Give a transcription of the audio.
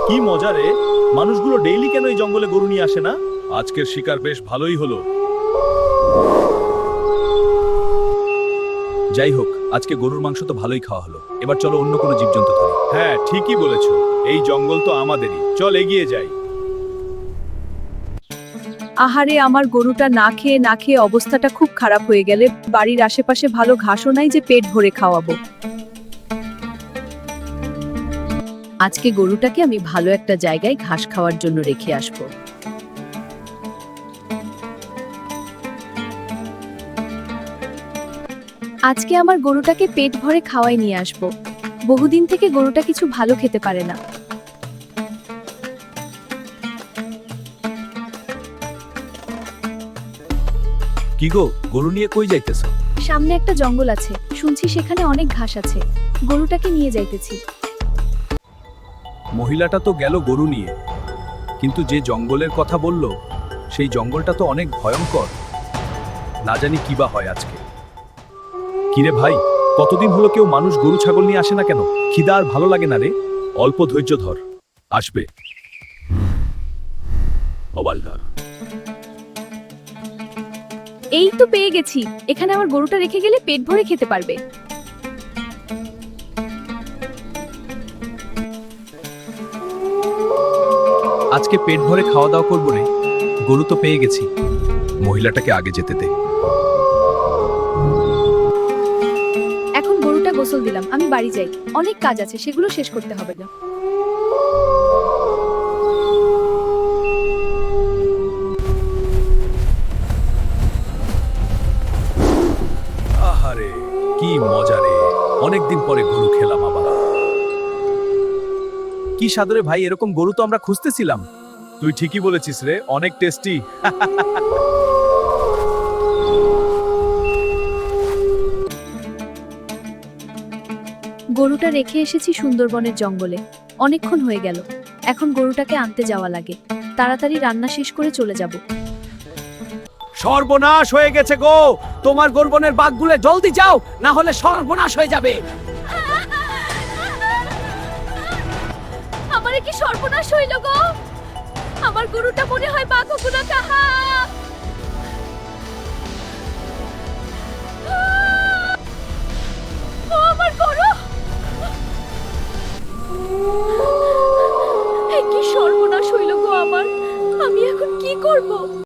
কি মজা রে! মানুষগুলো ডেইলি কেন এই জঙ্গলে গরু নিয়ে আসে না? আজকের শিকার বেশ ভালোই হলো। যাই হোক, আজকে গরুর মাংস তো ভালোই খাওয়া হলো। এবার চলো অন্য কোনো জীবজন্তু ধরি। হ্যাঁ, ঠিকই বলেছো। এই জঙ্গল তো আমাদেরই। চল এগিয়ে যাই। আহারে, আমার গরুটা না খেয়ে না খেয়ে অবস্থাটা খুব খারাপ হয়ে গেলে। বাড়ির আশেপাশে ভালো ঘাসও নাই যে পেট ভরে খাওয়াবো। আজকে গরুটাকে আমি ভালো একটা জায়গায় ঘাস খাওয়ার জন্য রেখে আসব। আজকে আমার গরুটাকে পেট ভরে খাওয়াই নিয়ে আসব। বহুদিন থেকে গরুটা কিছু ভালো খেতে পারে না। কি গো, গরু নিয়ে কই যাইতেছো? সামনে একটা জঙ্গল আছে, শুনছি সেখানে অনেক ঘাস আছে। গরুটাকে নিয়ে যাইতেছি। মহিলাটা তো গেল গরু নিয়ে, কিন্তু যে জঙ্গলের কথা বলল সেই জঙ্গলটা তো অনেক ভয়ঙ্কর। না জানি কি বা হয় আজকে। কিরে ভাই, কতদিন হলো কেউ মানুষ গরু ছাগল নিয়ে আসে না কেন? খিদা আর ভালো লাগে না রে। অল্প ধৈর্য ধর, আসবে। অবালদার। এই তো পেয়ে গেছি। এখানে আমার গরুটা রেখে গেলে পেট ভরে খেতে পারবে। আজকে পেট ভরে খাওয়া দাওয়া করবো রে। গরু তো পেয়ে গেছি। মহিলাটাকে আগে যেতে দে। এখন গরুটা গোসল দিলাম, আমি বাড়ি যাই। অনেক কাজ আছে, সেগুলো শেষ করতে হবে না। আহারে, কি মজা রে! অনেকদিন পরে গরু খেলাম আবার। কি সাদরে ভাই, এরকম গরু তো আমরা খুঁজতেছিলাম। তুই ঠিকই বলেছিস রে, অনেক টেস্টি। গরুটা রেখে এসেছি সুন্দরবনের জঙ্গলে। অনেকক্ষণ হয়ে গেল। এখন গরুটাকে আনতে যাওয়া লাগে। তাড়াতাড়ি রান্না শেষ করে চলে যাব। সর্বনাশ হয়ে গেছে গো। তোমার গর্বনের বাঘগুলো জলদি যাও, না হলে সর্বনাশ হয়ে যাবে। আমারে কি সর্বনাশ হইল গো? আমার গরুটা মনে হয় বাঘগুলো কাহা।